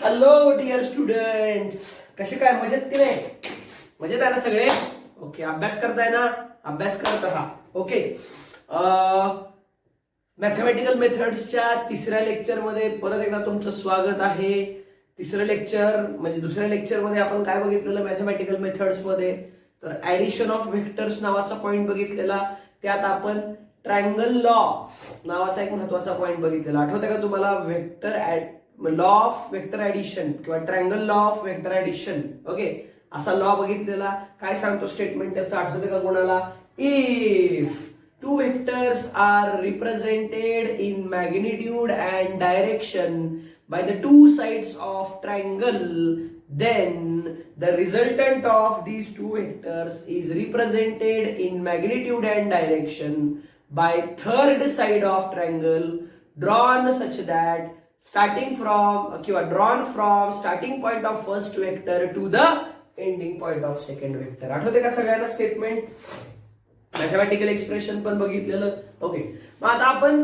Hello dear students, कसे काय? मजेत की नाही? मजेत आहे ना सगळे? ओके, अभ्यास करताय ना? अभ्यास करत राहा. ओके, मॅथमॅटिकल मेथड्सच्या तिसऱ्या लेक्चरमध्ये परत एकदा तुमचं स्वागत आहे. तिसरं लेक्चर म्हणजे दुसऱ्या लेक्चरमध्ये आपण काय बघितलेलं मॅथमॅटिकल मेथड्समध्ये? तर ऍडिशन ऑफ व्हेक्टर्स नावाचा पॉइंट बघितलेला. त्यात आपण ट्रायंगल लॉ नावाचा एक महत्वाचा पॉइंट बघितलेला. आठवतं का तुम्हाला? लॉ ऑफ वेक्टर ऍडिशन किंवा triangle law of vector addition. Okay, असा लॉ बघितलेला. काय सांगतो स्टेटमेंट त्याचं? आठवते का कोणाला? If two vectors are represented in magnitude and direction by the two sides of triangle, then the resultant of these two vectors is represented in magnitude and direction by third side of triangle drawn such that starting from starting point of first vector to the ending point of second vector. आठवते का सगळ्यांना statement? Mathematical expression पण बघितलेलं. Okay, मग आता आपण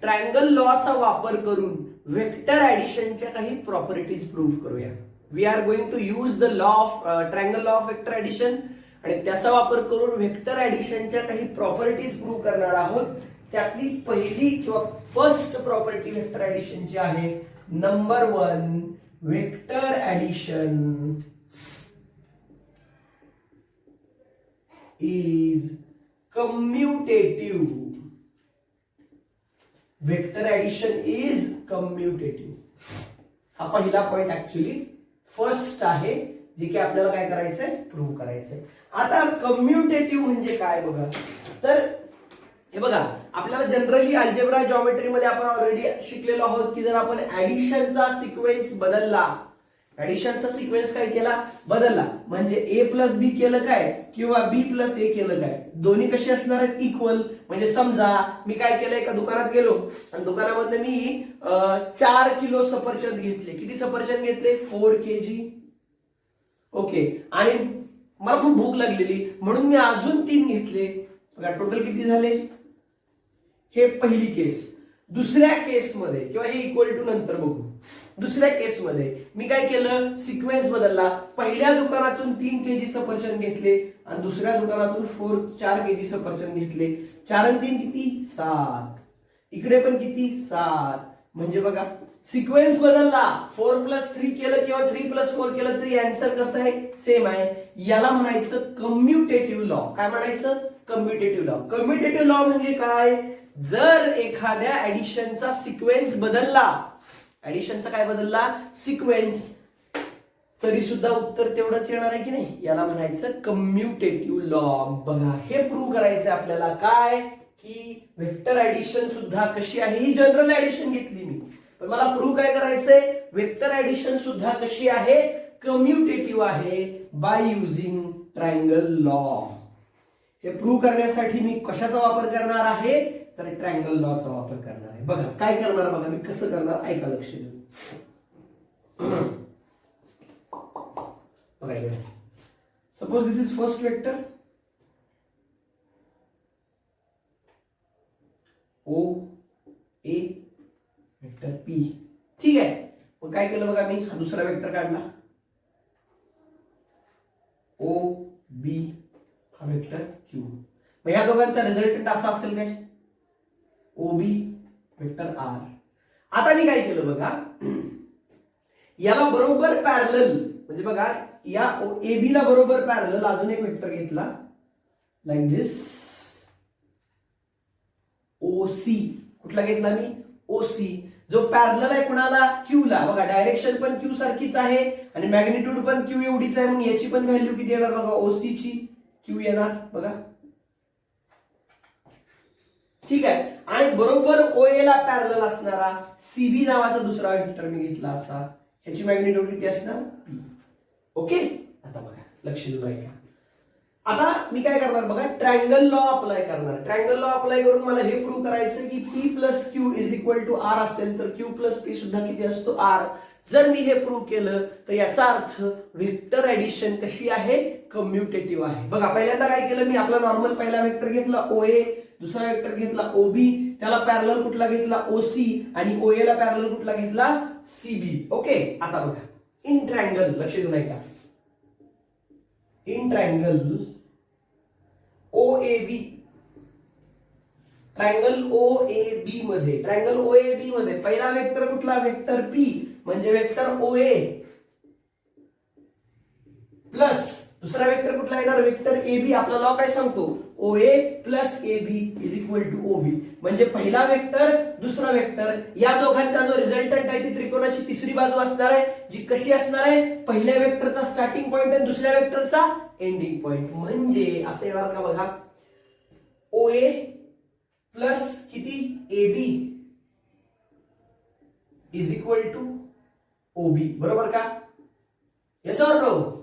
triangle लॉचा वापर करून वेक्टर ऍडिशनच्या काही प्रॉपर्टीज प्रूव्ह करूया. We are going to use the law of triangle law of vector addition आणि त्याचा वापर करून वेक्टर ऍडिशनच्या काही प्रॉपर्टीज प्रूव्ह करणार आहोत. त्यातली पहिली किंवा फर्स्ट प्रॉपर्टी वेक्टर ऍडिशनची आहे number 1, vector addition is commutative. Vector addition is commutative. हा पहिला पॉइंट ऍक्च्युली फर्स्ट आहे, जे की आपल्याला काय करायचंय? प्रूव्ह करायचंय. आता कम्युटेटिव्ह म्हणजे काय बघा. तर हे बघा, आपल्याला जनरली अल्जेब्रा जॉमेट्री मध्ये आपण ऑलरेडी शिकलेलो आहोत की जर आपण ऍडिशनचा सिक्वेन्स बदलला, ऍडिशनचा सिक्वेन्स काय केला? बदलला म्हणजे ए प्लस बी केलं काय किंवा बी प्लस ए केलं काय, दोन्ही कसे असणार आहेत? इक्वल. म्हणजे समजा मी काय केलं, एका दुकानात गेलो आणि दुकानामध्ये मी 4 किलो सफरचंद घेतले. किती सफरचंद घेतले? 4 kg. ओके, आणि मला खूप भूक लागलेली म्हणून मी अजून 3 घेतले. बघा टोटल किती झाले? हे पहिली केस. दुसऱ्या केसमध्ये किंवा हे इक्वल टू नंतर बघू. दुसऱ्या केसमध्ये मी काय केलं? सिक्वेन्स बदलला. पहिल्या दुकानातून 3 kg सफरचंद घेतले आणि दुसऱ्या दुकानातून 4 kg सफरचंद घेतले. 4 आणि 3 किती? 7. इकडे पण किती? 7. म्हणजे बघा सिक्वेन्स बदलला. 4 + 3 केलं किंवा 3 + 4 केलं तरी आन्सर कसं आहे? सेम आहे. याला म्हणायचं कम्युटेटिव्ह लॉ. काय म्हणायचं? Commutative law. कम्युटेटिव्ह लॉ म्हणजे काय? जर एखाद्या ऍडिशनचा सिक्वेन्स बदलला, ऍडिशनचा काय बदलला? सिक्वेन्स, तरी सुद्धा उत्तर तेवढंच येणार आहे की नाही? याला म्हणायचं कम्युटेटिव्ह लॉ. बघा, हे प्रूव्ह करायचं आपल्याला. काय की वेक्टर ऍडिशन सुद्धा कशी आहे? ही जनरल ऍडिशन घेतली मी, पण मला प्रूव्ह काय करायचंय? वेक्टर ऍडिशन सुद्धा कशी आहे? कम्युटेटिव्ह आहे बाय युजिंग ट्रायंगल लॉ. हे प्रूव्ह करण्यासाठी मी कशाचा वापर करणार आहे? तर ट्रायंगल लॉचा वापर करणार आहे. बघा काय करणार, बघा मी कसं करणार, ऐका लक्ष देऊन. बघा, suppose this is first vector O A vector P. ठीक आहे, मग काय केलं बघा, मी हा दुसरा वेक्टर काढला ओ बी, हा वेक्टर क्यू. मग ह्या दोघांचा रिझल्टंट असा असेल काय? ओबी वेक्टर आर. आता मी काय केलं बघा, याला बरोबर पॅरलल म्हणजे बघा या एबी ला बरोबर पॅरलल अजून एक वेक्टर घेतला लाईक दिस ओसी. कुठला घेतला मी? ओसी, जो पॅरलल आहे कुणाला? क्यू ला. बघा डायरेक्शन पण क्यू सारखीच आहे आणि मॅग्निट्यूड पण क्यू एवढीच आहे. मग याची पण व्हॅल्यू किती येणार बघा? ओसी ची क्यू येणार. बघा ठीक आहे. आणि बरोबर ओए ला पॅरलल असणारा सीबी नावाचा दुसरा वेक्टर मी घेतला असा. ह्याची मॅग्निट्यूड किती असणार? पी. ओके, आता बघा लक्ष देऊन ऐका. आता मी काय करणार बघा, ट्रायंगल लॉ अप्लाय करणार. ट्रायंगल लॉ अप्लाय करून मला हे प्रूव्ह करायचं की P plus Q is equal to R असेल तर क्यू प्लस पी सुद्धा किती असतो? आर. जर मी हे प्रूव्ह केलं तर याचा अर्थ वेक्टर ऍडिशन कशी आहे? कम्युटेटिव्ह आहे. बघा पहिल्यांदा काय केलं मी, आपला नॉर्मल पहिला वेक्टर घेतला ओए, दुसरा वेक्टर घेतला ओबी, त्याला पॅरलल कुठला घेतला? ओसी, आणि ओए ला पॅरलल कुठला घेतला? सीबी. ओके, आता बघा इन ट्रायंगल, लक्ष देऊन ऐका, in triangle O A B, triangle O A B मध्ये, ट्रायंगल ओएबी मध्ये पहिला वेक्टर कुठला, वेक्टर पी म्हणजे वेक्टर ओए प्लस दुसरा वेक्टर कुठला येणार, वेक्टर एबी. आपला लॉ काय सांगतो, O A plus A B is equal to O B. म्हणजे पहिला वेक्टर दुसरा वेक्टर या दोघांचा जो रिझल्टंट आहे ती त्रिकोणाची तिसरी बाजू असणार आहे, जी कशी असणार आहे, पहिल्या वेक्टरचा स्टार्टिंग पॉइंट आणि दुसऱ्या वेक्टरचा एंडिंग पॉइंट. म्हणजे असं येणार का बघा, ओए प्लस किती, A B is equal to O B. बरोबर का, yes or no,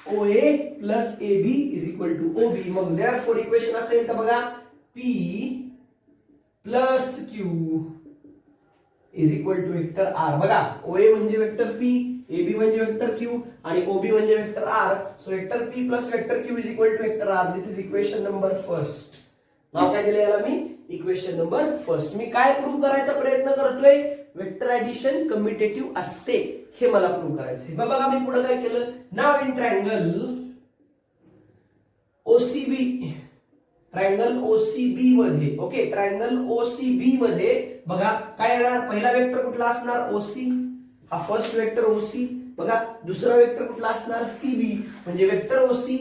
O A plus A B is equal to O B. मग देअरफॉर इक्वेशन असेल तर बघा, P plus Q is equal to vector R. बघा, ओए म्हणजे वेक्टर पी, एबी म्हणजे वेक्टर क्यू आणि ओबी म्हणजे vector R. So vector P plus vector Q is equal to vector R. This is equation number first. नाव काय दिलं याला मी, equation number first. मी काय प्रूव्ह करायचा प्रयत्न करतोय, वेक्टर ऍडिशन कम्युटेटिव्ह असते हे मला प्रूव्ह करायचंय. बघा मी पुढे काय केलं, नाव in triangle O C B, triangle O C B मध्ये, ओके, ट्रायंगल ओसीबी मध्ये बघा काय येणार, पहिला वेक्टर कुठला असणार, ओसी, हा फर्स्ट वेक्टर ओसी. बघा दुसरा वेक्टर कुठला असणार, सीबी, म्हणजे vector OC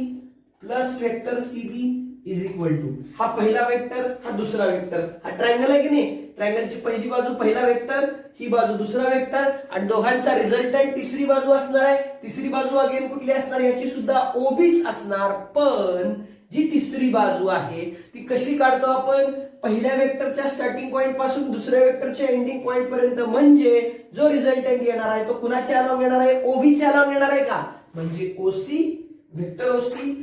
plus vector CB is equal to, हा पहिला वेक्टर हा दुसरा वेक्टर. हा ट्रायंगल आहे की नाही, ट्रायंगलची पहिली बाजू पहिला वेक्टर, ही बाजू दुसरा वेक्टर आणि दोघांचा रिझल्टंट तिसरी बाजू असणार आहे. तिसरी बाजू अगेन कुठली असणार, याची सुद्धा ओबीच असणार. पण जी तिसरी बाजू आहे ती कशी काढतो आपण, पहिल्या वेक्टरच्या स्टार्टिंग पॉइंट पासून दुसऱ्या वेक्टरच्या एंडिंग पॉइंट पर्यंत. म्हणजे जो रिझल्टंट येणार आहे तो कुणाच्या अलॉंग येणार आहे, ओबीच्या अलॉंग येणार आहे का. म्हणजे OC, vector OC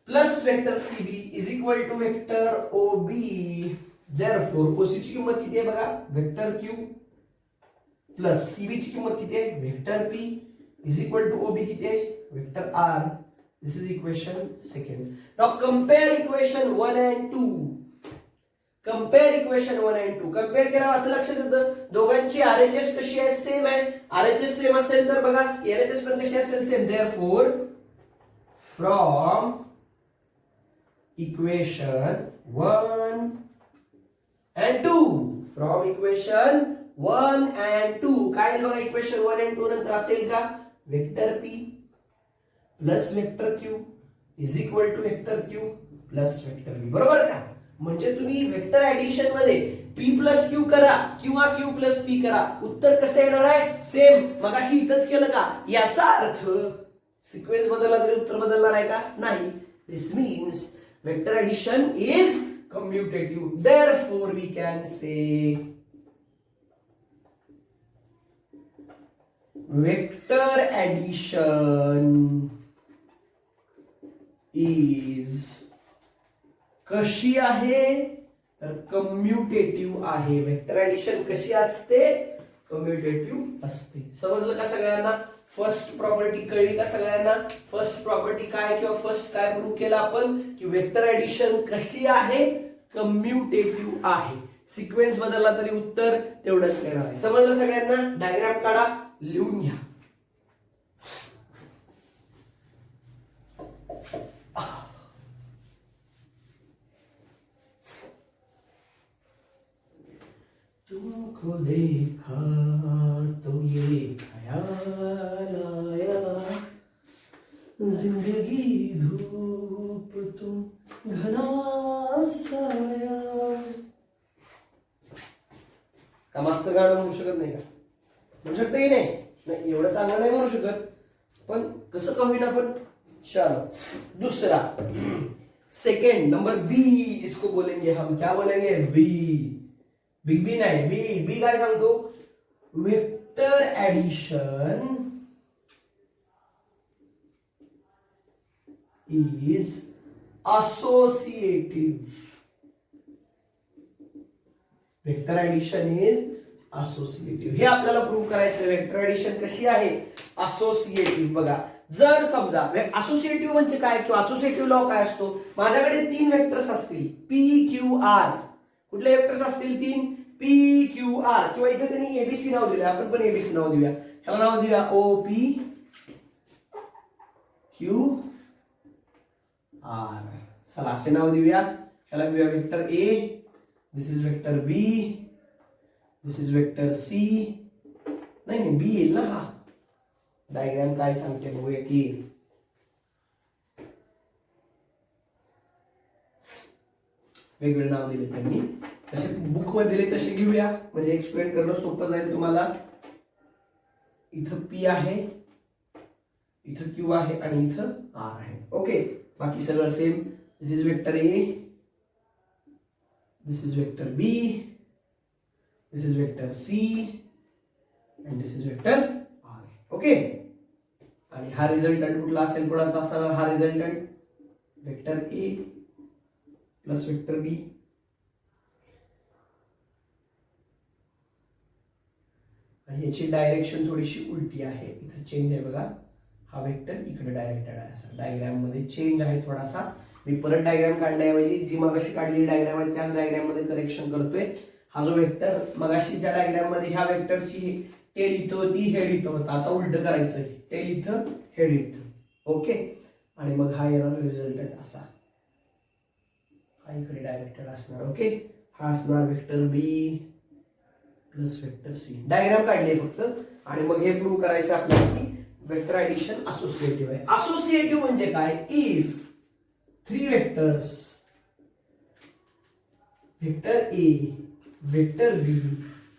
plus vector CB is equal to vector OB. Therefore OC ची किंमत किती आहे बघा, वेक्टर क्यू प्लस सीबी ची किंमत किती आहे, vector P is equal to O B किती आहे, vector R. This is equation second. Now compare equation 1 and 2. Compare equation 1 and 2. Compare केला असं लक्षात येतं, दोघांची आरएचएस कशी आहे, सेम आहे. आरएचएस सेम असेल तर बघा एलएचएस पण कशी असेल, same. Therefore from equation 1 and 2, from equation 1 and 2 काय बघा, इक्वेशन 1 and 2 नंतर असेल का, vector P plus vector Q is equal to vector Q plus vector B. बरोबर का. म्हणजे तुम्ही वेक्टर ऍडिशन मध्ये पी प्लस क्यू करा किंवा क्यू प्लस पी करा, उत्तर कसं येणार आहे, सेम. मगाशी इथंच केलं का, याचा अर्थ सिक्वेन्स बदलला तरी उत्तर बदलणार आहे का, नाही. This means vector addition is commutative. Therefore we can say vector addition is कशी आहे तर कम्युटेटिव्ह आहे. वेक्टर ऍडिशन कशी असते, कम्युटेटिव्ह असते. समजलं का सगळ्यांना, फर्स्ट प्रॉपर्टी कळली का सगळ्यांना. फर्स्ट प्रॉपर्टी काय किंवा फर्स्ट काय प्रूव्ह केलं आपण की वेक्टर ऍडिशन कशी आहे, कम्युटेटिव्ह आहे. सिक्वेन्स बदलला तरी उत्तर तेवढंच येणार आहे. समजलं सगळ्यांना. डायग्राम काढा, लिहून घ्या. तुमको देखा तो ये ख्याल आया, जिंदगी धूप तुम घना साया. का मस्त गाणं म्हणू शकत नाही का, म्हणू शकते की नाही, नाही एवढं चांगलं नाही म्हणू शकत पण कसं का होईना पण. चलो दूसरा, सेकंड नंबर बी, इसको बोलेंगे हम, क्या बोलेंगे, बी. बिग बी नाही, बी. बी काय सांगतो, vector addition is associative. Vector addition is associative. हे आपल्याला प्रूव्ह करायचं. वेक्टर ऍडिशन कशी आहे, असोसिएटिव्ह. बघा जर समजा असोसिएटिव्ह म्हणजे काय किंवा असोसिएटिव्ह लॉ काय असतो, माझ्याकडे तीन वेक्टर्स असतील पी क्यू आर. कुठले वेक्टर्स असतील, तीन, पी क्यू आर. किंवा इथे त्यांनी एबीसी नाव दिलं, आपण पण एबीसी नाव देऊया. ह्याला नाव देऊया ओ पी क्यू आर. चला असे नाव देऊया. ह्याला देऊया vector A, this is vector B, this is vector C. नाही नाही बी येईल ना. हा डायग्राम काय सांगते बघूया की वेगवेगळे नाव दिले त्यांनी, तसे बुक मध्ये दिले तसे घेऊया म्हणजे एक्सप्लेन करणं सोपं जाईल तुम्हाला. इथं पी आहे, इथं क्यू आहे आणि इथं आर आहे. ओके, बाकी सगळं same. This is vector A, this is vector B, this is vector C and this is vector R. Okay, आणि हा रिझल्टंट कुठला असेल, कोणाचा असणार हा resultant? Vector A plus vector B आणि याची डायरेक्शन थोडीशी उलटी आहे. इथं चेंज आहे बघा, हा वेक्टर इकडे डायरेक्टेड आहे. असा डायग्राम मध्ये चेंज आहे थोडासा. मी परत डायग्राम काढण्याऐवजी जी मगाशी काढलेली डायग्राम आहे त्याच डायग्राम मध्ये करेक्शन करतोय. हा जो वेक्टर मगाशी ज्या डायग्राम मध्ये ह्या वेक्टरची टेल इथं होती, हेड इथं होता, आता उलट करायचं. टेल इथं, हेड इथं. ओके, आणि मग हा येणार रिझल्टंट असा, हा इकडे डायरेक्टेड असणार. ओके, हा असणार vector B plus vector C. Diagram काढली फक्त. आणि मग हे प्रूव्ह करायचं आपल्याला की वेक्टर ऍडिशन असोसिएटिव्ह आहे. असोसिएटिव्ह म्हणजे काय? If 3 vectors, vector A, vector B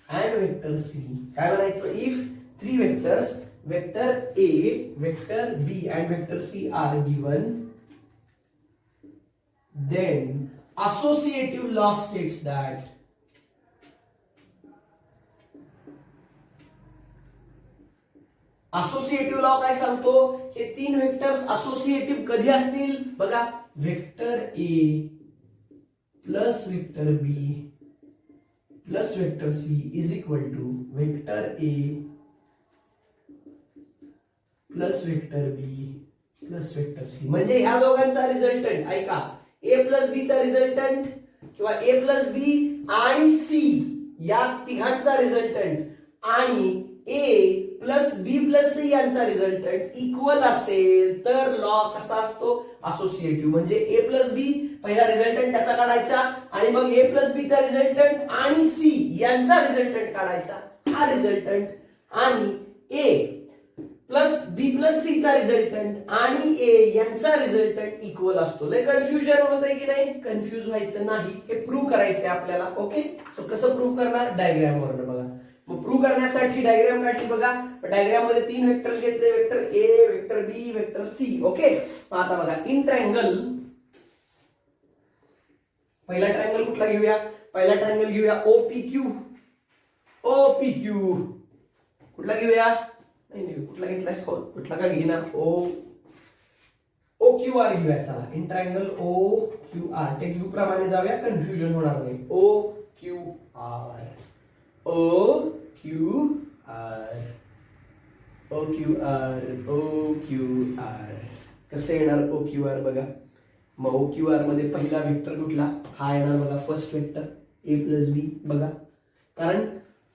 and vector C, काय म्हणायचं? If 3 vectors, vector A, vector B and vector C are given, then associative law states that associative law काय सांगतो? हे 3 vectors associative कधी असतील बघा. Vector A plus vector B plus vector C is equal to vector A plus vector B plus vector C. म्हणजे ह्या दोघांचा resultant ऐका, ए प्लस बी चा रिझल्टंट किंवा ए प्लस बी आणि सी या तिघांचा रिझल्टंट आणि ए प्लस बी प्लस सी यांचा रिझल्टंट इक्वल असेल तर लॉ कसा असतो? असोसिएटिव्ह. म्हणजे ए प्लस बी पहिला रिझल्टंट त्याचा काढायचा आणि मग ए प्लस बी चा रिझल्टंट आणि सी यांचा रिझल्टंट काढायचा. हा रिझल्टंट आणि ए प्लस बी प्लस सी चा रिझल्टंट आणि ए यांचा रिझल्टंट इक्वल असतो. लय कन्फ्युजन होतंय की नाही? कन्फ्युज व्हायचं नाही, हे प्रूव्ह करायचंय आपल्याला. ओके, सो कसं प्रूव्ह करणार? डायग्राम वरून बघा. मग प्रूव्ह करण्यासाठी डायग्राम काढली बघा. डायग्राम मध्ये 3 वेक्टर्स घेतले, vector A, vector B, vector C. Okay, आता बघा इन ट्रायंगल, पहिला ट्रायंगल कुठला घेऊया? पहिला ट्रायंगल घेऊया OPQ. OPQ कुठला घेऊया? नाही कुठला घेतलाय? कुठला काय घेणार? OQR घेऊया. चला in triangle OQR. Text book प्रमाणे जाऊया, कन्फ्युजन होणार नाही. OQR कसं येणार OQR बघा. मग OQR मध्ये पहिला वेक्टर कुठला? हा येणार बघा, फर्स्ट वेक्टर ए प्लस बी. बघा, कारण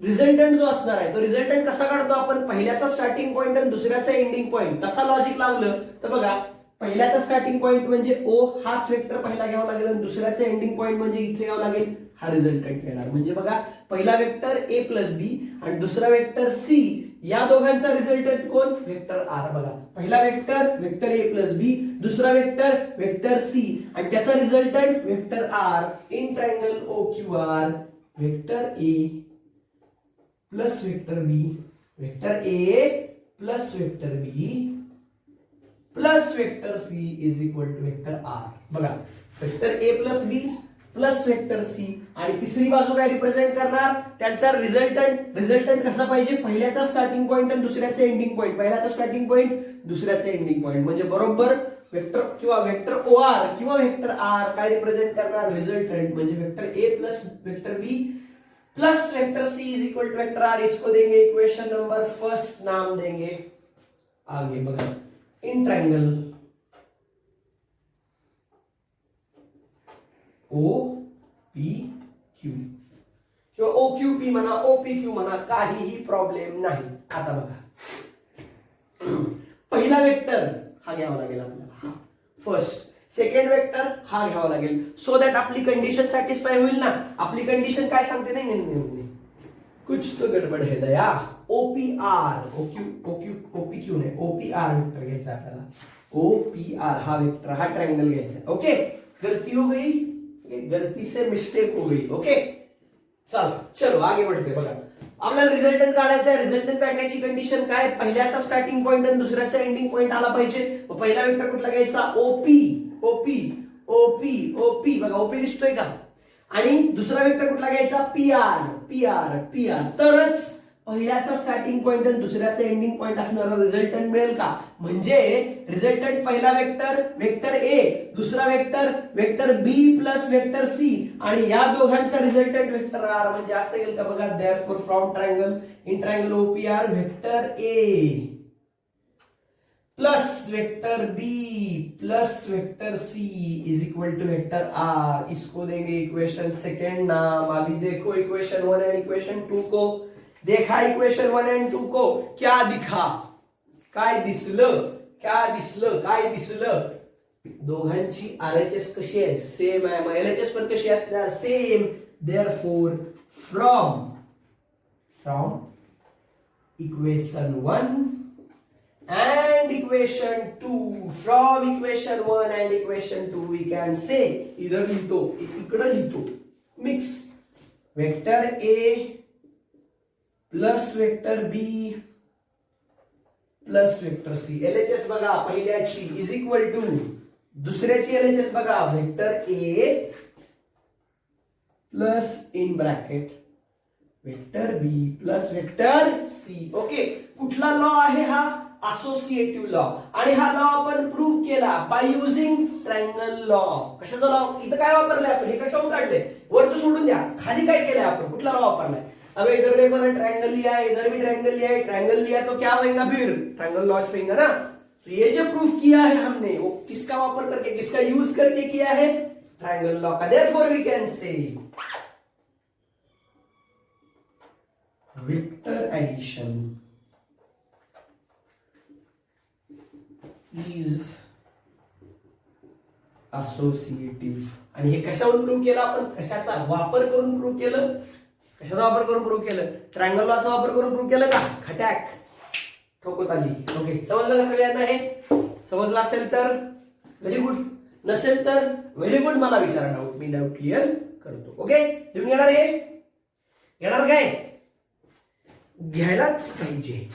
रिझल्टंट जो असणार आहे तो रिझल्टंट कसा काढतो आपण? पहिल्याचा स्टार्टिंग पॉइंट आणि दुसऱ्याचा एंडिंग पॉइंट. तसा लॉजिक लावलं तर बघा, पहिल्याचा स्टार्टिंग पॉइंट म्हणजे O हाच वेक्टर पहिला घ्यावा लागेल आणि दुसऱ्याचा एंडिंग पॉइंट म्हणजे इथे यावं लागेल. हा रिझल्टंट येणार. म्हणजे बघा, पहिला वेक्टर ए प्लस बी आणि दुसरा वेक्टर सी या दोघांचा रिझल्टंट कोण? Vector R. बघा, पहिला vector vector A plus B, दुसरा वेक्टर वेक्टर सी आणि त्याचा resultant vector R. In triangle OQR vector A plus vector B, vector A plus vector B plus vector C is equal to vector R. बघा, vector A plus B plus vector C आणि तिसरी बाजू काय represent करणार? त्यांचा resultant कसा पाहिजे? पहिल्याचा starting point आणि दुसऱ्याचा एंडिंग पॉइंट. पहिल्याचा स्टार्टिंग पॉइंट, दुसऱ्याचा एंडिंग पॉइंट. म्हणजे बरोबर वेक्टर किंवा वेक्टर OR किंवा वेक्टर आर काय रिप्रेझेंट करणार? रिझल्टंट. म्हणजे vector A plus vector B plus vector C is equal to vector R. इसको देंगे इक्वेशन नंबर फर्स्ट, नाम देंगे आगे. बघा, इन ट्रायंगल OPQ किंवा OQP म्हणा, OPQ म्हणा, काहीही प्रॉब्लेम नाही. आता बघा, वेक्टर हा घ्यावा लागेल आपल्याला, फर्स्ट. सेकंड वेक्टर हा घ्यावा लागेल, सो दॅट आपली कंडिशन सॅटिस्फाय होईल ना. आपली कंडिशन काय सांगते, नाही कुछ तो गडबड है दया. ओपीआर, ओपीक्यू नाही, ओपीआर वेक्टर घ्यायचा आपल्याला. ओपीआर हा वेक्टर, हा ट्रायंगल घ्यायचा. ओके, गलती हो गई, गलती से मिस्टेक हो गई. ओके, चलो आगे बढ़ते. बघा आपल्याला रिझल्टंट काढायचा आहे. रिझल्टंट काढण्याची कंडिशन काय, पहिल्याचा स्टार्टिंग पॉइंट आणि दुसऱ्याचा एंडिंग पॉइंट आला पाहिजे. पहिला वेक्टर कुठला घ्यायचा, ओपी. ओपी ओपी ओपी बघा, ओपी दिसतोय का. आणि दुसरा वेक्टर कुठला घ्यायचा, पीआर. पीआर पीआर तरच पहिल्याचा स्टार्टिंग पॉइंट आणि दुसऱ्याचा एंडिंग पॉइंट असणारा रिझल्टंट मिळेल का. म्हणजे रिझल्टंट पहिला वेक्टर वेक्टर ए, दुसरा vector vector B plus vector C, आणि या दोघांचा रिझल्टंट वेक्टर आर. म्हणजे असं येईल का बघा, therefore from triangle in triangle OPR vector A plus vector B plus vector C is equal to vector R. इसको देंगे इक्वेशन सेकेंड नाम. अभी देखो इक्वेशन 1 एंड इक्वेशन 2 को. देखा इक्वेशन 1 एंड 2 को, क्या दिखा, काय दिसलं, क्या दिसलं, काय दिसलं. दोघांची आरएचएस कशी आहे, सेम आहे. मग एलएचएस पण कशी असणार, same. Therefore from equation 1 and equation 2, from equation 1 and equation 2 we can say, इधर लिहितो, इकडे लिहितो, mix vector A plus vector B plus vector C. LHS बघा पहिल्याची इज इक्वल टू दुसऱ्याची एलएचएस बघा, vector A plus in bracket vector B plus vector C. Okay, कुठला law आहे हा, असोसिएटिव्ह लॉ. आणि हा लॉ आपण प्रूव्ह केला बाय युजिंग ट्रायंगल लॉ. कशाचा लॉ, इथं काय वापरलंय आपण, हे कशावर काढले, वरचं सोडून द्या, खाली काय केलंय आपण, कुठला लॉ वापरलाय. अब इधर देखो ना ट्रायंगल लिया है, इधर भी ट्रायंगल लिया है. ट्रायंगल लिया तो क्या होगा, फिर ट्रायंगल लॉ होगा ना. तो ये जो प्रूफ किया है हमने, वो किसका वापर करके, किसका यूज करके किया है, ट्रायंगल लॉ का. Therefore we can say vector addition is associative. आणि हे कशावरून प्रूव्ह केलं आपण, कशाचा वापर करून प्रूव्ह केलं, कशाचा वापर करून प्रूव्ह केलं, ट्रायंगल लॉचा वापर करून प्रूव्ह केलं का. खटॅक ठोकत आली. ओके, समजलं का सगळ्यांना, हे समजलं असेल तर व्हेरी गुड, नसेल तर व्हेरी गुड, मला विचारा डाऊट, मी डाऊट क्लिअर करतो. ओके, तुम्ही घेणार, हे घेणार काय, घ्यायलाच पाहिजे.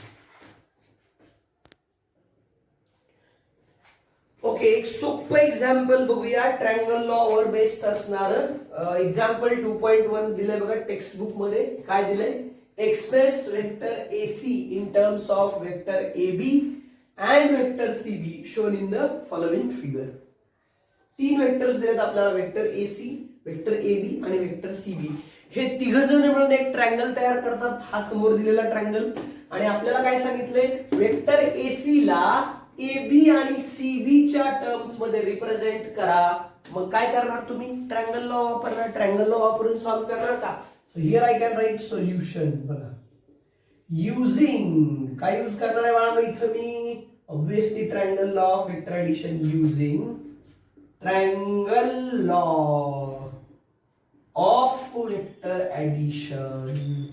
ओके, एक सोपं एक्झाम्पल बघूया. ट्रायंगल लॉ वर बेस्ड असणार एक्झाम्पल 2.1 दिलंय बघा टेक्स्ट बुक मध्ये. काय दिलंय, express vector AC in terms of vector AB and vector CB shown in the following figure. 3 vectors दिलेत आपल्याला, वेक्टर एसी, वेक्टर एबी आणि वेक्टर सीबी. हे तिघ जण मिळून एक ट्रायंगल तयार करतात. हा समोर दिलेला ट्रायंगल. आणि आपल्याला काय सांगितलंय, वेक्टर एसी ला एबी आणि सीबी च्या टर्म्स मध्ये रिप्रेझेंट करा. मग काय करणार तुम्ही, ट्रायंगल लॉ वापरणार. ट्रायंगल लॉ वापरून सॉल्व्ह करणार का. So here I can write solution. बघा, युजिंग काय यूज करणार आहे बाळा इथं मी, obviously triangle law of vector addition. Using triangle law of vector addition.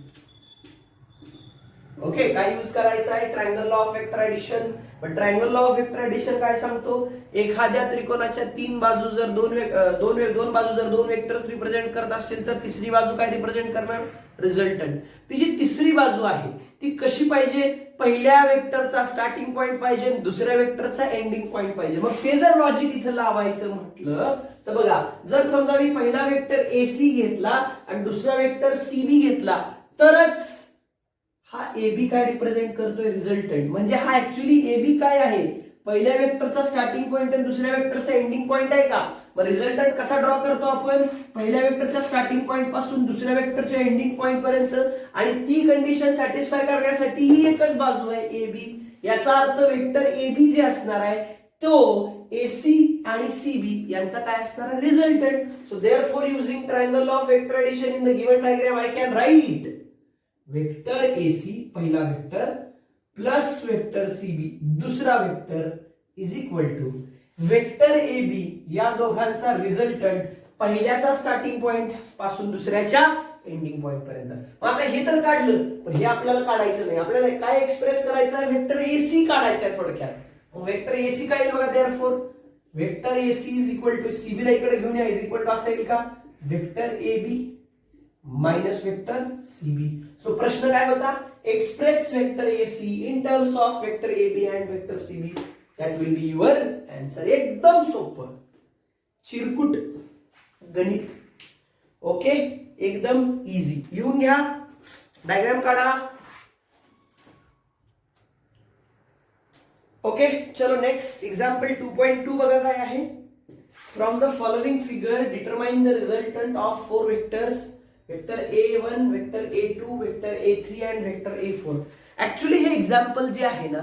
Okay, काय यूज करायचं आहे, triangle law of vector addition. पण triangle law of vector addition काय सांगतो, एखाद्या त्रिकोणाच्या 3 बाजू जर दोन बाजू जर 2 वेक्टर्स रिप्रेझेंट करत असेल तर तिसरी बाजू काय रिप्रेझेंट करणार, रिझल्टंट. ती जी तिसरी बाजू आहे ती कशी पाहिजे, पहिल्या वेक्टरचा स्टार्टिंग पॉइंट पाहिजे, दुसऱ्या वेक्टरचा एंडिंग पॉइंट पाहिजे. मग ते जर लॉजिक इथं लावायचं म्हटलं तर बघा, जर समजा मी पहिला वेक्टर एसी घेतला आणि दुसरा वेक्टर सीबी घेतला तरच हा एबी काय रिप्रेझेंट करतोय, रिझल्टंट. म्हणजे हा ऍक्च्युली एबी काय आहे, पहिल्या वेक्टरचा स्टार्टिंग पॉइंट आणि दुसऱ्या वेक्टरचा एंडिंग पॉइंट आहे का. मग रिझल्टंट कसा ड्रॉ करतो आपण, पहिल्या वेक्टरच्या स्टार्टिंग पॉइंट पासून दुसऱ्या वेक्टरच्या एंडिंग पॉइंट पर्यंत. आणि ती कंडिशन सॅटिस्फाय करण्यासाठी ही एकच बाजू आहे एबी. याचा अर्थ वेक्टर एबी जे असणार आहे तो एसी आणि सीबी यांचा काय असणार, resultant. So therefore using triangle law of vector addition in the given diagram I can write vector AC पहिला वेक्टर प्लस वेक्टर सीबी दुसरा vector is equal to vector A B या दोघांचा resultant पहिल्याचा starting point पासून दुसऱ्याच्या ending point पर्यंत. आता हे तर काढलं, पण हे आपल्याला काढायचं नाही. आपल्याला काय एक्सप्रेस करायचं आहे, वेक्टर एसी काढायचं आहे थोडक्यात. वेक्टर एसी काय येईल बघा, therefore vector AC is equal to CB ला इकडे घेऊन या, इज इक्वल टू असं येईल का, vector A B minus vector CB. So प्रश्न काय होता, express vector AC in terms of vector A B and vector CB. That will be your answer. एकदम सोपं चिरकुट गणित. ओके, एकदम इझी. लिहून घ्या, डायग्राम काढा. ओके, चलो नेक्स्ट एक्झाम्पल 2.2 बघा काय आहे. From the following figure determine the resultant of 4 vectors, vector A1, vector A2, vector A3 and vector A4. Actually हे एक्झाम्पल जे आहे ना,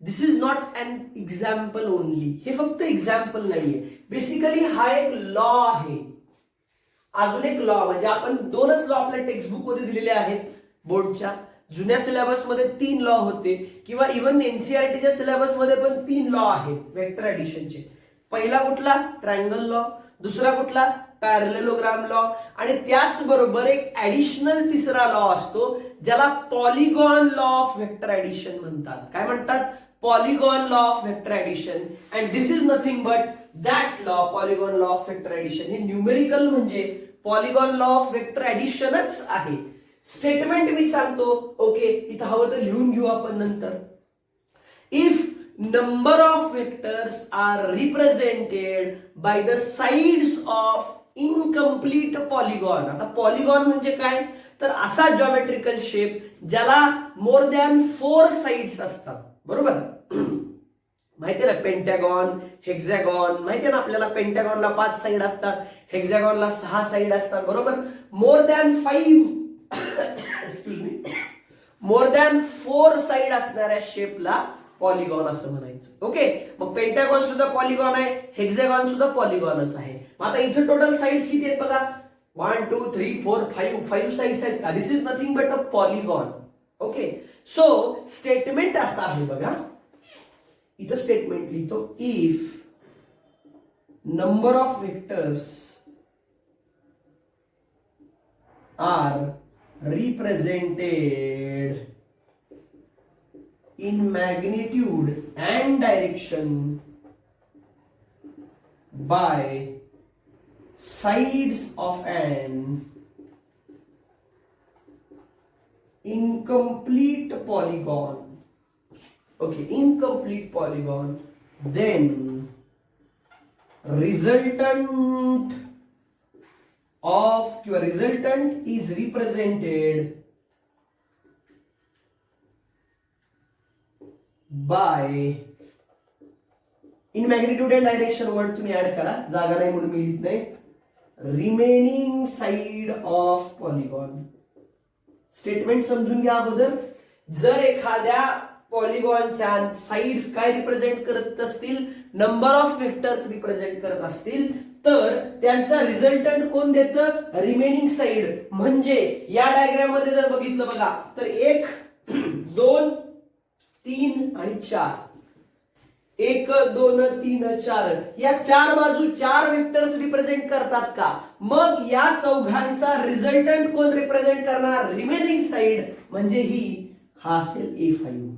this is not an example only. हे फक्त एक्झाम्पल नाहीये. बेसिकली हा एक लॉ आहे. अजून एक लॉ म्हणजे आपण 2च लॉ आपल्या टेक्स्टबुक मध्ये दिलेले आहेत बोर्डच्या. जुन्या सिलेबस मध्ये 3 लॉ होते, किंवा इव्हन एनसीईआरटीच्या सिलेबस मध्ये पण 3 लॉ आहेत वेक्टर ऍडिशनचे. पहिला कुठला, ट्रायंगल लॉ. दुसरा कुठला, पॅरलेलोग्राम लॉ. आणि त्याच बरोबर एक ऍडिशनल तिसरा लॉ असतो ज्याला polygon law of vector addition म्हणतात. काय म्हणतात, polygon law of vector addition. And this is nothing but that law, polygon law of vector addition. हे न्यूमेरिकल म्हणजे पॉलिगॉन लॉ ऑफ वेक्टर ऍडिशनच आहे. स्टेटमेंट मी सांगतो. ओके, इथं हवं तर लिहून घेऊ आपण नंतर. If number of vectors are represented by the sides of incomplete polygon. आता पॉलिगॉन म्हणजे काय, तर असा जॉमेट्रिकल शेप ज्याला मोर दॅन 4 साइड्स असतात. बरोबर, माहितीये ना, पेंटॅगॉन, हेक्झॅगॉन. माहितीये ना आपल्याला, पेंटॅगॉनला 5 साइड असतात, हेक्झॅगॉनला 6 साइड असतात. बरोबर, मोर दॅन 4 साइड असणाऱ्या शेपला पॉलिगॉन असं म्हणायचं. ओके, मग पेंटॅगॉन सुद्धा पॉलिगॉन आहे, हेक्झॅगॉन सुद्धा पॉलिगॉनच आहे. आता इथे टोटल साइड्स किती आहेत बघा, 1 2 3 4 5 साइड्स आहेत का. This is nothing but a polygon. Okay, so statement असं आहे बघा, इथं स्टेटमेंट लिहितो, if number of vectors are represented in magnitude and direction by sides of an incomplete polygon. Okay, incomplete polygon, then resultant of your resultant is represented by, in magnitude and direction word तुम्ही add करा, जागा नाही म्हणून मी लिहित नाही, remaining side of polygon. Statement समजून घ्या अगोदर. जर एखाद्या पॉलिगॉनच्या साइड्स काय रिप्रेझेंट करत असतील, नंबर ऑफ वेक्टर्स रिप्रेझेंट करत असतील, तर त्यांचा रिझल्टंट कोण देतं, रिमेनिंग साइड. म्हणजे या डायग्राम मध्ये जर बघितलं बघा, तर 1 2 3 आणि 4, 1 2 3 4 या 4 बाजू 4 वेक्टर्स रिप्रेझेंट करतात का. मग या चौघांचा रिझल्टंट कोण रिप्रेझेंट करणार, रिमेनिंग साइड. म्हणजे हा असेल A5.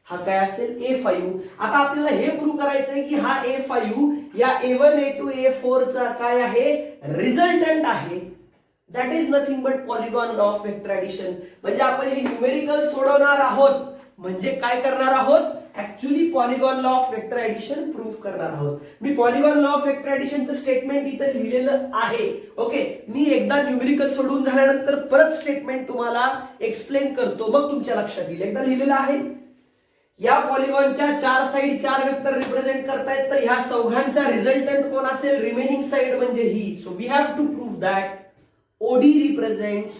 हा काय असेल, A5. आता आपल्याला हे प्रूव्ह करायचंय की हा A5 या A1 A2 A4 चा काय आहे, रिझल्टंट आहे. That is nothing but polygon law of vector addition. म्हणजे आपण हे न्यूमेरिकल सोडवणार आहोत, म्हणजे काय करणार आहोत, actually polygon law of vector addition prove करणार आहोत. मी पॉलिगॉन लॉ ऑफ वेक्टर ऍडिशनचं स्टेटमेंट इथं लिहिलेलं आहे. ओके, मी एकदा न्यूमेरिकल सोडून झाल्यानंतर परत स्टेटमेंट तुम्हाला एक्सप्लेन करतो, मग तुमच्या लक्षात येईल. एकदा लिहिलेलं आहे, या पॉलिगॉनच्या 4 साइड 4 वेक्टर रिप्रेझेंट करतायत, तर ह्या चौघांचा रिझल्टंट कोण असेल, रिमेनिंग साइड म्हणजे ही. So we have to prove that OD represents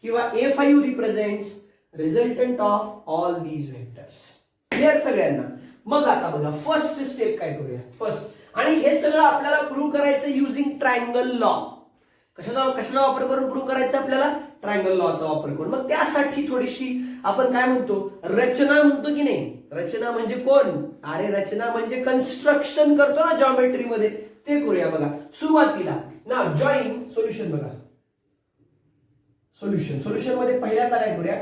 किंवा A5 represents resultant of all these vectors. Clear सगळ्यांना. मग आता बघा फर्स्ट स्टेप काय करूया, फर्स्ट. आणि हे सगळं आपल्याला प्रूव्ह करायचं युजिंग ट्रायंगल लॉ. कशाचा वापर करून प्रूव्ह करायचं आपल्याला, ट्रायंगल लॉचा वापर करून. मग त्यासाठी थोडीशी आपण काय म्हणतो, रचना म्हणतो की नाही. रचना म्हणजे कोण, अरे रचना म्हणजे कन्स्ट्रक्शन करतो ना जॉमेट्री मध्ये, ते करूया बघा. सुरुवातीला ना जॉईन सोल्युशन बघा. सोल्युशन मध्ये पहिल्यांदा काय करूया,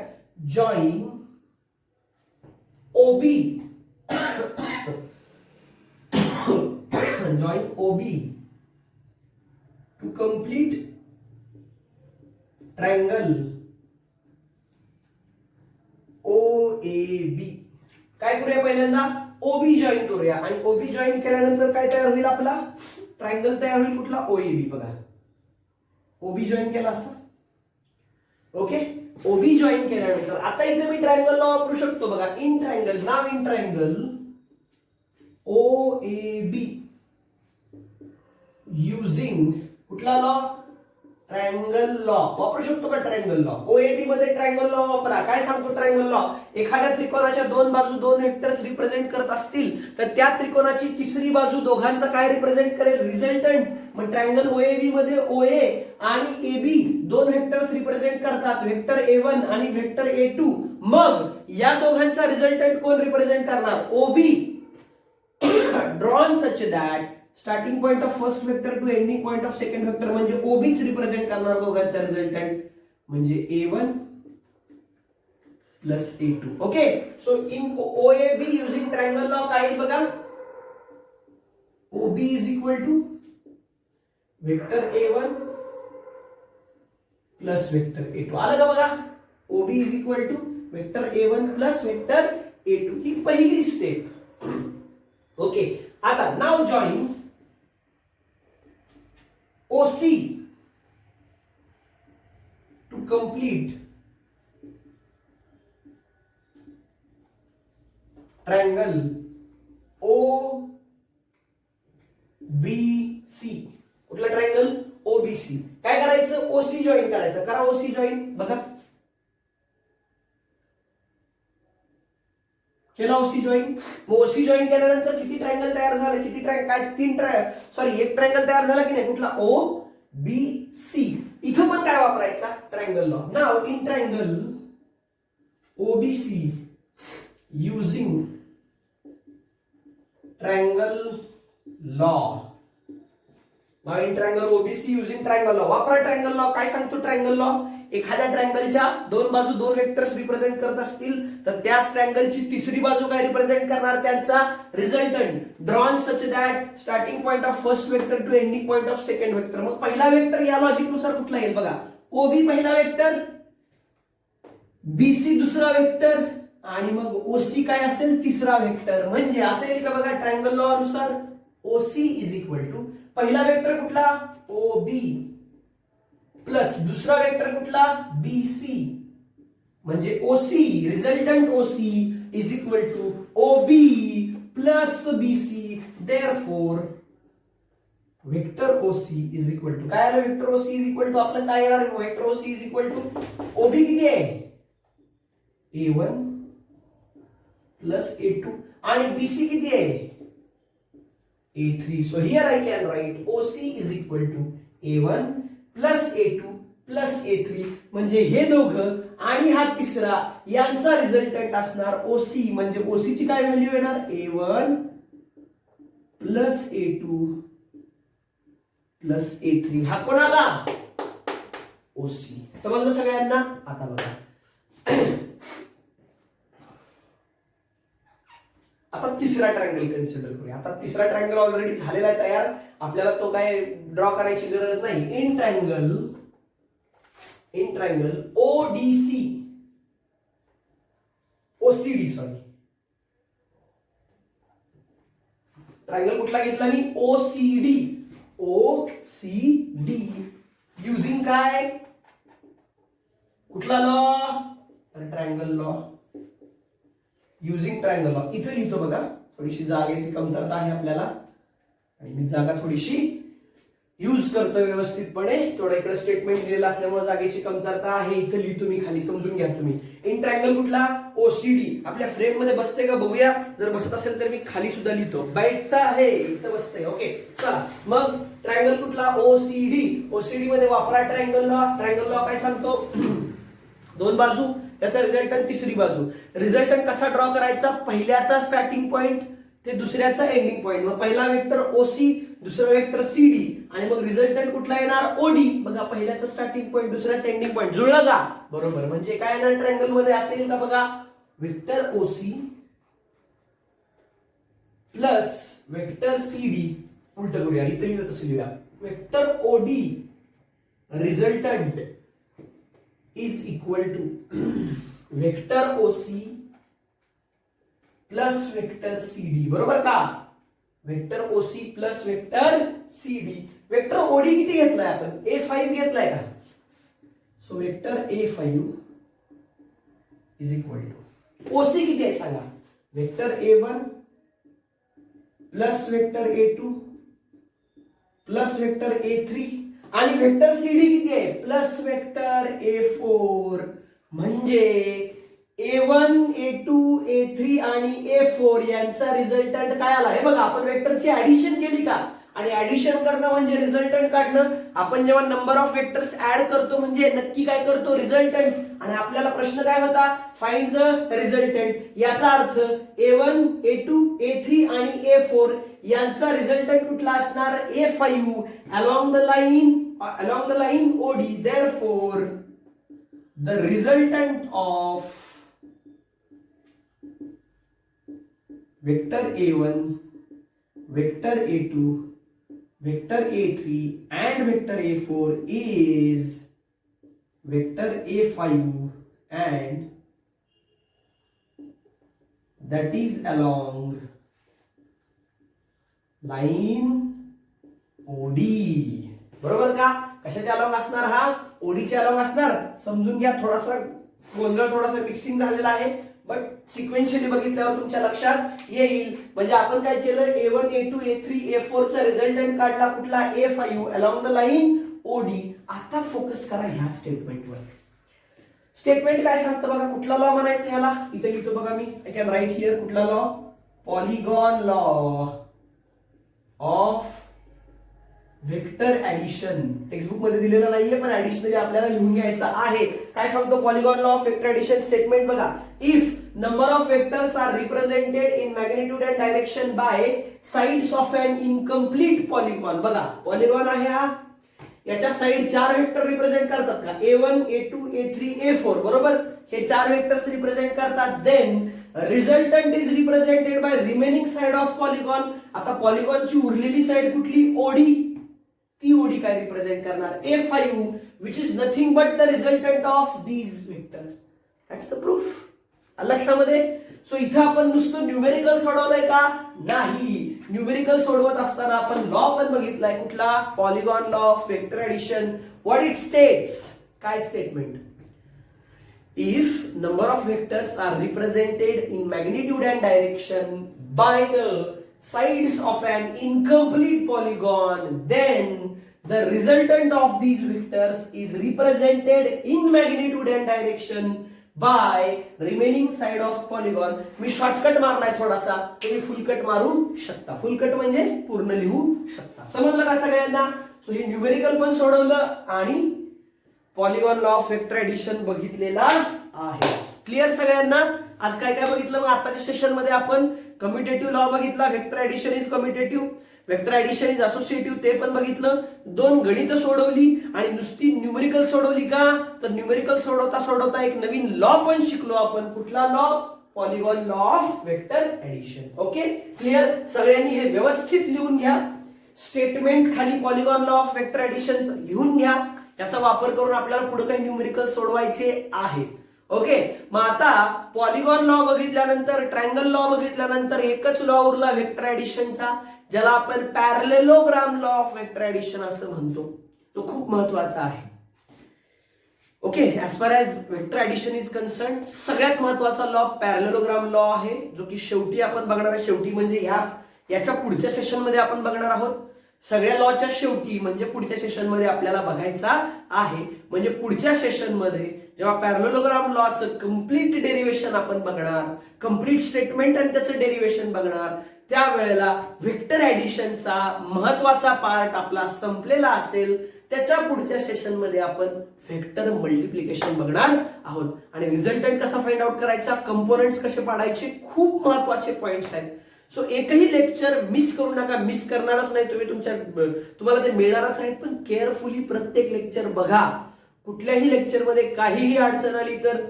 join OB join OB to complete triangle OAB. काय करूया पहिल्यांदा, ओबी जॉईन करूया. आणि ओबी जॉईन केल्यानंतर काय तयार होईल, आपला ट्रायंगल तयार होईल कुठला, OAB. बघा ओबी जॉईन केला असता. ओके, ओबी जॉईन केल्यानंतर आता इथे मी ट्रायंगल लॉ वापरू शकतो बघा. In triangle, now in triangle OAB using कुठला लॉ, ट्रायंगल लॉ वापरू शकतो का, ट्रायंगल लॉ. OAB मध्ये ट्रायंगल लॉ वापरा. काय सांगतो ट्रायंगल लॉ, एखाद्या त्रिकोणाच्या दोन बाजू दोन वेक्टर्स रिप्रेझेंट करत असतील तर त्या त्रिकोणाची तिसरी बाजू दोघांचा काय रिप्रेझेंट करेल, रिझल्टंट. मग ट्रायंगल OAB मध्ये OA आणि AB दोन वेक्टर्स रिप्रेझेंट करतात, वेक्टर A1 आणि वेक्टर A2. मग या दोघांचा रिझल्टंट कोण रिप्रेझेंट करणार, OB. Drawn such that starting point of first vector to ending point of second vector म्हणजे ओबीच रिप्रेझेंट करणार दोघांचा रिझल्टंट, म्हणजे A1 plus A2. Okay, so in OAB using triangle law काय बघा, OB is equal to vector A1 plus vector A2. आलं का बघा, OB is equal to vector A1 plus vector A2. ही पहिली स्टेप. ओके, आता now join OC to complete triangle OBC. कुठला triangle, OBC. काय करायचं, OC जॉईन करायचं. करा OC जॉईन. बघा केला OC जॉईन. मग OC जॉईन केल्यानंतर किती ट्रायंगल तयार झाले, किती काय एक ट्रायंगल तयार झाला की नाही, कुठला, OBC. इथं पण काय वापरायचा, triangle law. Now in triangle OBC using triangle law. Now in triangle OBC using triangle law. वापरा ट्रायंगल लॉ. काय सांगतो ट्रायंगल लॉ, एखाद्या ट्रायंगलच्या दोन बाजू दोन वेक्टर्स रिप्रेझेंट करत असतील तर त्याच ट्रायंगलची तिसरी बाजू काय रिप्रेझेंट करणार, त्यांचा resultant. Drawn such that starting point of first vector to ending point of second vector. मग पहिला वेक्टर या लॉजिक नुसार कुठला येईल बघा, OB पहिला वेक्टर, BC दुसरा वेक्टर आणि मग OC काय असेल, तिसरा वेक्टर. म्हणजे असेल का बघा ट्रायंगल लॉ नुसार, OC इज इक्वल टू पहिला वेक्टर कुठला, OB प्लस दुसरा वेक्टर कुठला, BC. म्हणजे OC resultant OC is equal to OB plus BC. Therefore vector OC is equal to काय आलं, vector OC is equal to आपलं काय येणार, vector OC is equal to OB किती आहे, A1 प्लस A2 आणि BC किती आहे, A3. So here I can write OC is equal to A1 plus A2 plus A3. म्हणजे हे दोघं आणि हा तिसरा यांचा रिझल्टंट असणार OC. म्हणजे OC ची काय व्हॅल्यू येणार, A1 plus A2 plus A3. हा कोणाला, OC. समजलं सगळ्यांना. आता बघा आता तिसरा ट्रायंगल कन्सिडर करूया. आता तिसरा ट्रायंगल ऑलरेडी झालेला आहे तयार, आपल्याला तो काय ड्रॉ करायची गरज नाही. In triangle OCD sorry, triangle कुठला घेतला मी, OCD युजिंग काय, कुठला लॉ, तर triangle law. Using triangle law इथे लिहितो बघा, थोडीशी जागेची कमतरता आहे आपल्याला आणि मी जागा थोडीशी यूज करतो व्यवस्थितपणे. थोडं इकडे स्टेटमेंट लिहिलेलं असल्यामुळे जागेची कमतरता आहे. इथे लिहितो मी खाली, समजून घ्या तुम्ही. इन ट्रायंगल कुठला, OCD. आपल्या फ्रेम मध्ये बसते का बघूया, जर बसत असेल तर मी खाली सुद्धा लिहितो. बैठता आहे, इथं बसतंय. ओके चला, मग ट्रायंगल कुठला, OCD मध्ये वापरा ट्रायंगल लॉ. ट्रायंगल लॉ काय सांगतो, दोन बाजू त्याचा रिझल्टंट तिसरी बाजू. रिझल्टंट कसा ड्रॉ करायचा, पहिल्याचा स्टार्टिंग पॉइंट ते दुसऱ्याचा एंडिंग पॉइंट. मग पहिला वेक्टर ओसी, दुसरा वेक्टर सीडी आणि मग रिझल्टंट कुठला येणार ओडी. बघा पहिल्याचं स्टार्टिंग पॉइंट दुसऱ्याचं एंडिंग पॉइंट जुळलं का? बरोबर. म्हणजे काय येणार ट्रायंगल मध्ये असेल का? बघा vector OC plus vector CD, उलट करूया इथे तसं लिहूया, vector OD resultant is equal to vector OC plus vector CD. बरोबर का? Vector OC plus vector CD. Vector OD किती घेतलाय आपण? A5 घेतलाय का? So vector A5 is equal to OC किती आहे सांगा? Vector A1 plus vector A2 plus vector A3 आणि वेक्टर सीडी किती आहे? Plus vector A4. म्हणजे A1, A2, A3 आणि A4 यांचा रिझल्टंट काय आला? हे बघा आपण वेक्टरची ऍडिशन केली का? आणि ऍडिशन करणं म्हणजे रिझल्टंट काढणं. आपण जेव्हा नंबर ऑफ वेक्टर्स ऍड करतो म्हणजे नक्की काय करतो? रिझल्टंट. आणि आपल्याला प्रश्न काय होता? Find the resultant. याचा अर्थ A1, A2, A3 आणि A4 यांचा रिझल्टंट कुठला असणार? A5 along the line OD. Therefore the resultant of vector A1, vector A2, vector A3 and vector A4 is vector A5 and that is along line OD. बरोबर का? कशाच्या along असणार? हा ओडीच्या along असणार. समजून घ्या, थोडासा गोंधळ, थोडासा मिक्सिंग झालेला आहे, बट सिक्वेन्शियली बघितल्यावर तुमच्या लक्षात येईल. म्हणजे आपण काय केलं? A1, A2, A3, A4 चा रिझल्टंट काढला कुठला? A5 along the line OD. आता फोकस करा ह्या स्टेटमेंटवर. स्टेटमेंट काय सांगतं बघा? कुठला लॉ म्हणायचं ह्याला? इथे लिहितो बघा मी. I can write here. कुठला law? Polygon law of vector addition. Textbook मध्ये दिलेलं नाहीये पण ऍडिशनली आपल्याला लिहून घ्यायचं आहे. काय सांगतो polygon law of vector addition? Statement बघा. If number of vectors are represented in magnitude and direction by sides of an incomplete polygon. बघा पॉलिगॉन आहे हा, याच्या साइड चार वेक्टर रिप्रेझेंट करतात का? A1, A2, A3, A4. बरोबर. हे चार वेक्टर्स रिप्रेझेंट करतात. Then resultant is represented by remaining side of polygon. आता पॉलिगॉनची उरलेली साइड कुठली? ओडी. ती ओडी काय रिप्रेझेंट करणार? A5 which is nothing but the resultant of these vectors. That's the proof. लक्षामध्ये. सो इथं आपण नुसतं न्यूमेरिकल सोडवलंय का? नाही. न्यूमेरिकल सोडवत असताना आपण लॉ पण बघितलाय. कुठला? Polygon law of vector addition. What it states? काय statement? If number of vectors are represented in magnitude and direction by the sides of an incomplete polygon, then the resultant of these vectors is represented in magnitude and direction by remaining side of polygon. मी shortcut मारलाय थोडासा, तुम्ही फुल cut मारू शकता. फुल cut म्हणजे पूर्ण लिहू शकता. समजलं का सगळ्यांना? सो हे न्यूमेरिकल पण सोडवलं आणि polygon law of vector addition बघितलेला आहे. क्लिअर सगळ्यांना? आज काय काय बघितलं? मग आताच्या सेशन मध्ये आपण कम्युटेटिव्ह लॉ बघितला. Vector addition is commutative, vector addition is associative, ते पण बघितलं. दोन गणित सोडवली आणि नुसती न्यूमेरिकल सोडवली का? तर न्यूमेरिकल सोडवता सोडवता एक नवीन लॉ पण शिकलो आपण. कुठला law? Polygon law of vector addition. Okay, clear? सगळ्यांनी हे व्यवस्थित लिहून घ्या. स्टेटमेंट खाली polygon law of vector addition लिहून घ्या. याचा वापर करून आपल्याला पुढे काही न्यूमेरिकल सोडवायचे आहे. ओके, मग आता पॉलिगॉन लॉ बघितल्यानंतर, ट्रायंगल लॉ बघितल्यानंतर एकच लॉ उरला वेक्टर ऍडिशनचा, ज्याला आपण parallelogram law of vector addition असं म्हणतो. तो खूप महत्वाचा आहे. ओके, ऍज फार as vector addition is concern, सगळ्यात महत्वाचा लॉ पॅरलेलोग्राम लॉ आहे, जो की शेवटी आपण बघणार आहे. शेवटी म्हणजे याच्या पुढच्या सेशन मध्ये आपण बघणार आहोत. सगळ्या लॉच्या शेवटी म्हणजे पुढच्या सेशन मध्ये आपल्याला बघायचा आहे. म्हणजे पुढच्या सेशन मध्ये जेव्हा पॅरलेलोग्राम लॉचं कम्प्लीट डेरिव्हेशन आपण बघणार, कम्प्लीट स्टेटमेंट आणि त्याचं डेरिव्हेशन बघणार, त्यावेळेला वेक्टर ऍडिशनचा महत्वाचा पार्ट आपला संपलेला असेल. त्याच्या पुढच्या सेशन मध्ये आपण वेक्टर मल्टिप्लिकेशन बघणार आहोत. आणि रिझल्टंट कसा फाइंड आउट करायचा, कंपोनेंट्स कसे पाडायचे, खूप महत्वाचे पॉइंट्स आहेत. सो एकही लेक्चर मिस करू नका. मिस करणारच नाही तुम्ही, तुम्हाला ते मिळणारच आहे. पण केअरफुली प्रत्येक लेक्चर बघा. कुठल्याही लेक्चरमध्ये काहीही अडचण आली तर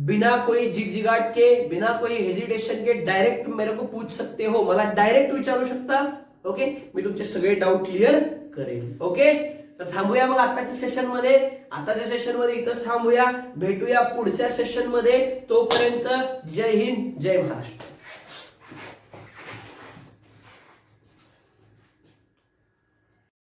बिना कोई झिगझिगाट के, बिना कोई हेजिटेशन के डायरेक्ट मेरे को पूछ सकते हो. मला डायरेक्ट विचारू शकता. ओके, मी तुमचे सगळे डाऊट क्लिअर करेन. ओके, तर थांबूया मग आताच्या सेशनमध्ये इथंच थांबूया. भेटूया पुढच्या सेशनमध्ये. तोपर्यंत जय हिंद, जय महाराष्ट्र.